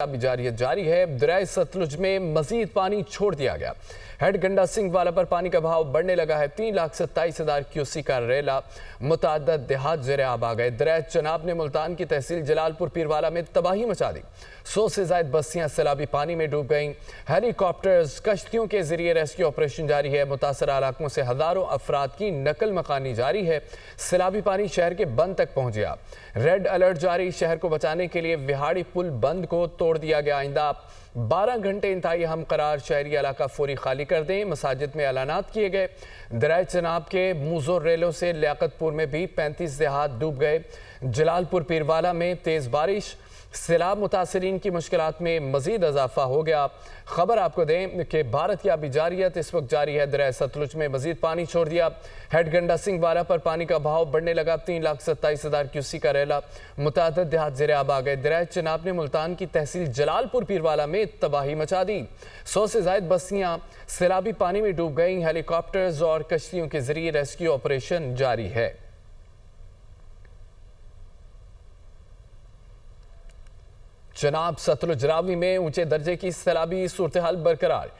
जारी है। दरिया सतलुज में मजीद पानी छोड़ दिया गया। हेड गंडा सिंह वाला पर पानी का बहाव बढ़ने लगा है। 3,27,000 क्यूसी का रेला मुताद्दद देहात ज़ेरे आब आ गए। दरिया चनाब ने मुल्तान की तहसील जलालपुर पीरवाला में तबाही मचा दी। 100 से ज्यादा बस्तियां सैलाबी पानी में डूब गईं। हेलीकॉप्टर्स कश्तियों के जरिए रेस्क्यू ऑपरेशन जारी है। मुतासरा इलाकों से हजारों अफराद की नकल मकानी जारी है। सैलाबी पानी शहर के बंद तक पहुंच गया। रेड अलर्ट जारी। शहर को बचाने के लिए विहाड़ी पुल बंद को तोड़ दिया गया। आइंदा 12 घंटे इंतहाई अहम करार। शहरी इलाका फौरी खाली कर दें। मसाजिद में ऐलानात किए गए। दरिया चनाब के मुजोर रेलों से लियाकतपुर में भी 35 देहात डूब गए। जलालपुर पीरवाला में तेज बारिश। सैलाब मुतासरीन की मुश्किलात में मजीद इजाफा हो गया। खबर आपको दें कि भारत की आबी जारियत इस वक्त जारी है। दरिया सतलुज में मजीद पानी छोड़ दिया। हेड गंडा सिंह वाला पर पानी का बहाव बढ़ने लगा। 3,27,000 क्यूसी का रेला मुताद्दद देहात ज़ेरे आब आ गए। दरिया चनाब ने मुल्तान की तहसील जलालपुर पीरवाला में तबाही मचा दी। 100 से ज्यादा बस्तियां सैलाबी पानी में डूब गईं। हेलीकॉप्टर्स और कश्तियों के जरिए रेस्क्यू ऑपरेशन जारी है। चनाब सतलुज रावी में ऊंचे दर्जे की सैलाबी सूरत हाल बरकरार।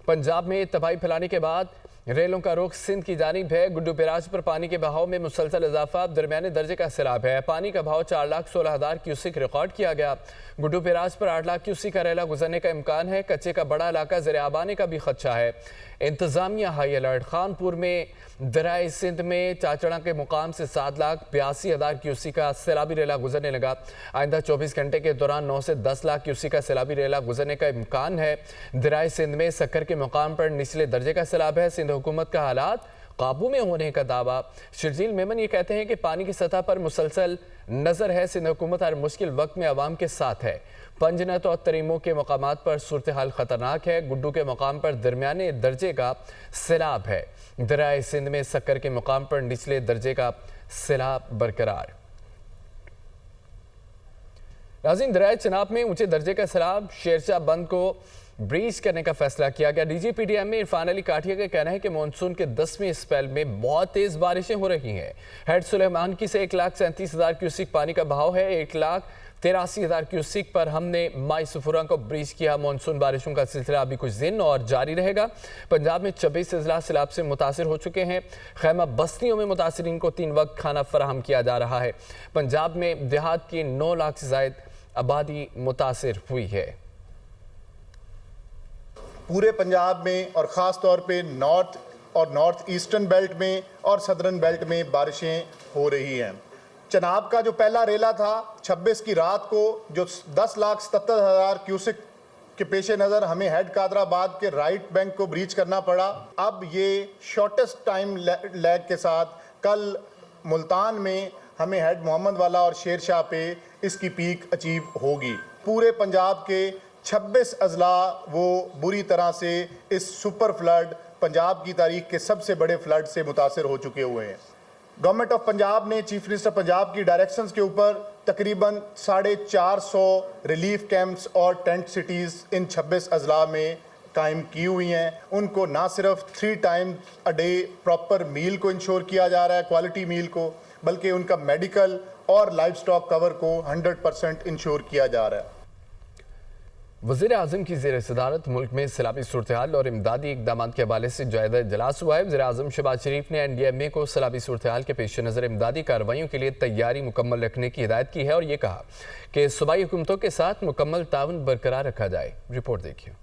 पंजाब में तबाही फैलाने के बाद रेलों का रुख सिंध की जानिब है। गुड्डू बैराज पर पानी के बहाव में मुसलसल इजाफा। दरमियाने दर्जे का सैलाब है। पानी का बहाव 4,16,000 क्यूसिक रिकॉर्ड किया गया। गुड्डू बैराज पर 8 लाख क्यूसिक का रेला गुजरने का इम्कान है। कच्चे का बड़ा इलाका ज़ेरे आब आने का भी खदशा है। इंतजामिया हाई अलर्ट। खानपुर में दरिया सिंध में चाचड़ा के मुकाम से 7,82,000 क्यूसी का सैलाबी रेला गुजरने लगा। आइंदा 24 घंटे के दौरान 9 से 10 लाख क्यूसी का सैलाबी रेला गुजरने का इम्कान है। दरिया सिंध में सक्कर के मुकाम पर निचले दर्जे का सैलाब है। सिंध हुकूमत का हालात काबू में होने का दावा। शर्जील मेमन ये कहते हैं कि पानी की सतह पर मुसलसल नजर है। सिंध हुकूमत हर मुश्किल वक्त में आवाम के साथ है। पंजनत और तरीमों के मकामात पर सूरत हाल खतरनाक है। गुड्डू के मकाम पर दरमियाने दर्जे का सैलाब है। दरिया सिंध में सक्कर के मुकाम पर निचले दर्जे का सैलाब बरकरार। नाज़रीन, दरिया चनाब में ऊंचे दर्जे का सैलाब। शेरशाह बंद को ब्रीज करने का फैसला किया गया। DGPDM में इरफान अली काठिया का कहना है कि मानसून के 10वें स्पेल में बहुत तेज बारिशें हो रही हैं। हेड सुलेमान की से 1,37,000 क्यूसिक पानी का बहाव है। 1,83,000 क्यूसिक पर हमने माई सफुरा को ब्रीज किया। मानसून बारिशों का सिलसिला अभी कुछ दिन और जारी रहेगा। पंजाब में 26 अजला सैलाब से मुतासिर हो चुके हैं। खैमा बस्तियों में मुतासरीन को 3 वक्त खाना फराहम किया जा रहा है। पंजाब में देहात की 9 लाख से ज्यादा आबादी मुतासिर हुई है। पूरे पंजाब में और ख़ास तौर पे नॉर्थ ईस्टर्न बेल्ट में और सदर्न बेल्ट में बारिशें हो रही हैं। चनाब का जो पहला रेला था 26 की रात को, जो 10,77,000 क्यूसिक के पेश नज़र हमें हेड कादराबाद के राइट बैंक को ब्रीच करना पड़ा। अब ये शॉर्टेस्ट टाइम लैग के साथ कल मुल्तान में हमें हेड मोहम्मद वाला और शेरशाह पे इसकी पीक अचीव होगी। पूरे पंजाब के 26 अजला वो बुरी तरह से इस सुपर फ्लड, पंजाब की तारीख के सबसे बड़े फ्लड से मुतासर हो चुके हुए हैं। गवर्नमेंट ऑफ पंजाब ने चीफ मिनिस्टर पंजाब की डायरेक्शंस के ऊपर तकरीबन 450 रिलीफ कैंप्स और टेंट सिटीज़ इन 26 अजला में कायम की हुई हैं। उनको ना सिर्फ 3 times a day proper meal को इंश्योर किया जा रहा है, क्वालिटी मील को, बल्कि उनका मेडिकल और लाइफ स्टॉक कवर को 100% इंश्योर किया जा रहा है। वज़ीर आज़म की ज़ेर सदारत मुल्क में सैलाबी सूरत हाल और इमदादी इक़दाम के हवाले से जायज़ा इजलास हुआ है। वज़ीर आज़म शहबाज शरीफ ने NDMA को सैलाबी सूरत हाल के पेश नज़र इमदादी कार्रवाइयों के लिए तैयारी मुकम्मल रखने की हिदायत की है और ये कहा कि सूबाई हुकूमतों के साथ मुकम्मल ताउन बरकरार रखा जाए। रिपोर्ट देखिए।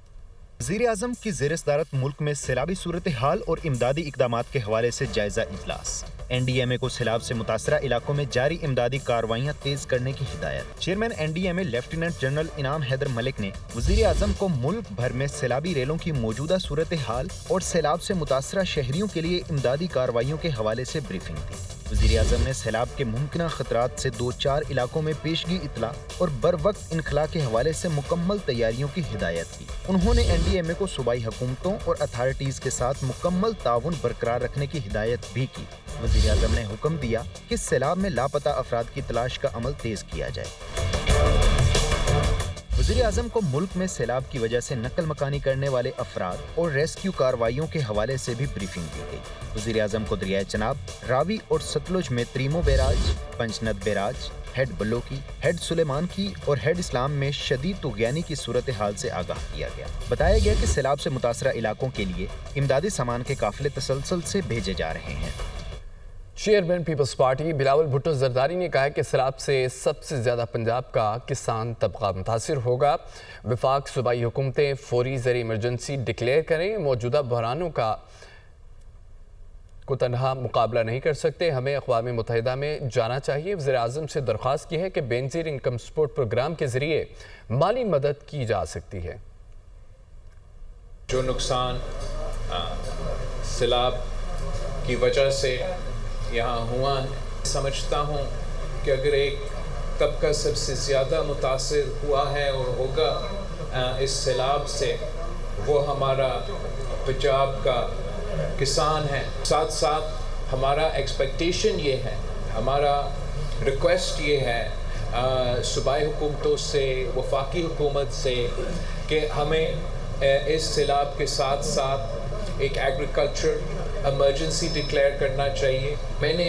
वज़ीर आज़म की ज़ेर सदारत मुल्क में सैलाबी सूरत हाल और इमदादी इक़दामात के हवाले से जायजा इजलास। NDMA को सैलाब से मुतासरा इलाकों में जारी इमदादी कार्रवाइयाँ तेज करने की हिदायत। चेयरमैन NDMA लेफ्टिनेंट जनरल इनाम हैदर मलिक ने वज़ीर आज़म को मुल्क भर में सैलाबी रेलों की मौजूदा सूरत हाल और सैलाब से मुतासरा शहरियों के लिए इमदादी कार्रवाइयों के हवाले से ब्रीफिंग दी। वज़ीर आज़म ने सैलाब के मुमकिन खतरात से 2-4 इलाकों में पेशगी इतला और बर वक्त इनखला के हवाले से मुकम्मल तैयारियों की हिदायत की। उन्होंने NDMA को सूबाई हुकूमतों और अथॉरिटीज़ के साथ मुकम्मल ताउन बरकरार रखने की हिदायत भी की। वज़ीर आज़म ने हुक्म दिया कि सैलाब में लापता अफराद की तलाश का अमल तेज किया जाए। वज़ीर आज़म को मुल्क में सैलाब की वजह से नकल मकानी करने वाले अफराद और रेस्क्यू कार्रवाइयों के हवाले से भी ब्रीफिंग दी गई। वज़ीर आज़म को दरियाए चनाब, रावी और सतलुज में त्रीमो barrage, पंचनद barrage, head बल्लोकी, head Suleman की और हेड इस्लाम में शदीद तुग़यानी की सूरत हाल से आगाह किया गया। बताया गया कि सैलाब से मुतासरा इलाकों के लिए इमदादी सामान के काफ़िले तसलसल से भेजे जा रहे हैं। Chairman peoples party Bilawal Bhutto Zardari ने कहा है कि सैलाब से सबसे ज़्यादा पंजाब का किसान तबका मुतासिर होगा। वफाक सूबाई हुकूमतें फौरी ज़रिए इमरजेंसी डिक्लेयर करें। मौजूदा बहरानों को तनहा मुकाबला नहीं कर सकते, हमें अक़वाम मुत्तहिदा में जाना चाहिए। वज़ीर आज़म से दरख्वास्त की है कि बेनज़ीर इनकम सपोर्ट प्रोग्राम के ज़रिए माली मदद की जा सकती है। जो नुकसान सैलाब की वजह से यहाँ हुआ है, समझता हूँ कि अगर एक तबका सबसे ज़्यादा मुतासिर हुआ है और होगा इस सैलाब से, वो हमारा पंजाब का किसान है। साथ साथ हमारा एक्सपेक्टेशन ये है, हमारा रिक्वेस्ट ये है सूबाई हुकूमतों से, वफाकी हुकूमत से, कि हमें इस सैलाब के साथ साथ एक एग्रीकल्चर इमरजेंसी डिक्लेयर करना चाहिए। मैंने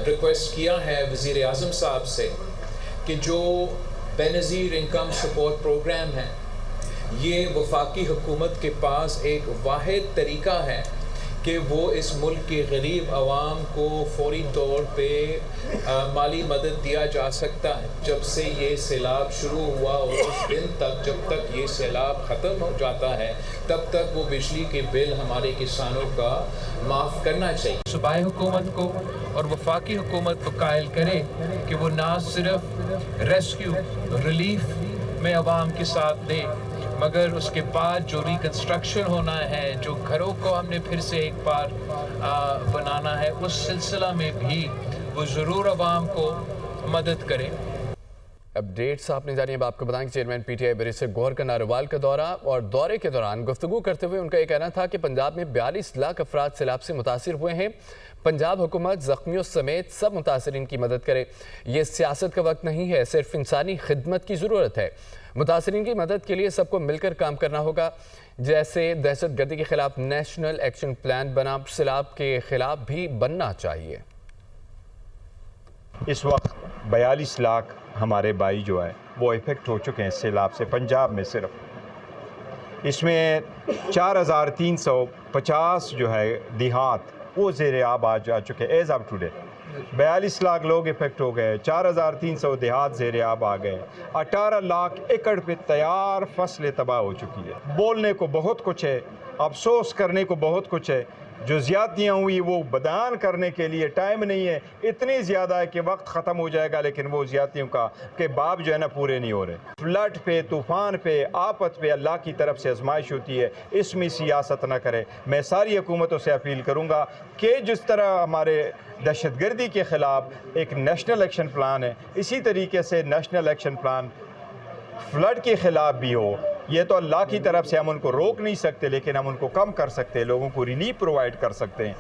रिक्वेस्ट किया है वज़ीर आज़म साहब से कि जो बेनज़ीर इनकम सपोर्ट प्रोग्राम है, ये वफाकी हुकूमत के पास एक वाहिद तरीका है कि वो इस मुल्क के गरीब आवाम को फौरी तौर पे माली मदद दिया जा सकता है। जब से ये सैलाब शुरू हुआ और उस दिन तक, जब तक ये सैलाब ख़त्म हो जाता है, तब तक वो बिजली के बिल हमारे किसानों का माफ़ करना चाहिए। सूबाई हुकूमत को और वफाकी हुकूमत को कायल करे कि वो ना सिर्फ रेस्क्यू रिलीफ में आवाम के साथ दे, मगर उसके बाद जो रिकन्स्ट्रक्शन होना है, जो घरों को हमने फिर से एक बार बनाना है, उस सिलसिला में भी वो ज़रूर आवाम को मदद करे। अपडेट्स आपने जानिए। अब आपको बताएं कि चेयरमैन पीटीआई बैरिस्टर गौहर का नारोवाल का दौरा, और दौरे के दौरान गुफ्तगू करते हुए उनका ये कहना था कि पंजाब में 42 लाख अफराद सैलाब से मुतासिर हुए हैं। पंजाब हुकूमत ज़ख्मियों समेत सब मुतासरीन की मदद करे। ये सियासत का वक्त नहीं है, सिर्फ इंसानी खिदमत की ज़रूरत है। मुतासरीन की मदद के लिए सबको मिलकर काम करना होगा। जैसे दहशत गर्दी के खिलाफ नेशनल एक्शन प्लान बना, सैलाब के खिलाफ भी बनना चाहिए। इस वक्त 42 लाख हमारे भाई जो है वो इफ़ेक्ट हो चुके हैं सैलाब से पंजाब में। सिर्फ इसमें 4350 जो है देहात वो ज़ेरे आब आ चुके एज ऑफ टुडे। 42 लाख लोग इफेक्ट हो गए, 4300 देहात ज़ेरे आब आ गए, 18 लाख एकड़ पे तैयार फसलें तबाह हो चुकी है। बोलने को बहुत कुछ है, अफसोस करने को बहुत कुछ है। जो ज़्यादतियाँ हुई वो बयान करने के लिए टाइम नहीं है, इतनी ज़्यादा है कि वक्त ख़त्म हो जाएगा, लेकिन वो ज़्यादतियों का के बाब जो है ना पूरे नहीं हो रहे। फ्लड पे, तूफ़ान पे, आफत पे अल्लाह की तरफ से आजमाइश होती है, इसमें सियासत ना करे। मैं सारी हुकूमतों से अपील करूँगा कि जिस तरह हमारे दहशतगर्दी के ख़िलाफ़ एक नेशनल एक्शन प्लान है, इसी तरीके से नेशनल एक्शन प्लान फ्लड के ख़िलाफ़ भी हो। ये तो अल्लाह की तरफ से हम उनको रोक नहीं सकते, लेकिन हम उनको कम कर सकते हैं, लोगों को रिलीफ प्रोवाइड कर सकते हैं।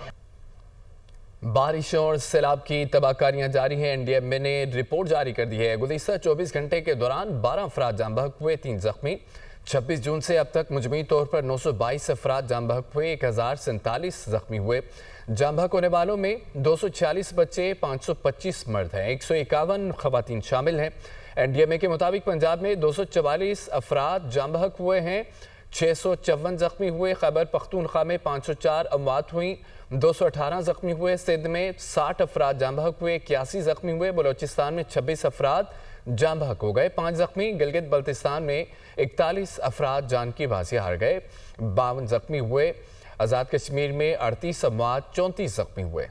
बारिश और सैलाब की तबाहकारियां जारी हैं। एनडीएमए ने रिपोर्ट जारी कर दी है। गुज़िश्ता 24 घंटे के दौरान 12 अफराद जान बहक हुए, 3 जख्मी। 26 जून से अब तक मुजमई तौर पर 922 अफराद जान बहक हुए, 1047 जख्मी हुए। जान बहक होने वालों में 246 बच्चे, 525 मर्द हैं, 151 खवातीन शामिल हैं। एनडीएमए के मुताबिक पंजाब में 244 अफराद जान बहक हुए हैं, 654 जख्मी हुए। खैबर पख्तूनख्वा में 504 अमवात हुई, 218 जख्मी हुए। सिंध में 60 अफराद जान बहक हुए, 81 जख्मी हुए। बलोचिस्तान में 26 अफराद जान बहक हो गए, 5 जख्मी। गिलगित बल्तिस्तान में 41 अफराद जान की बाजी हार गए, 52 जख्मी हुए। आज़ाद कश्मीर में 38 अमवात, 34 जख्मी हुए।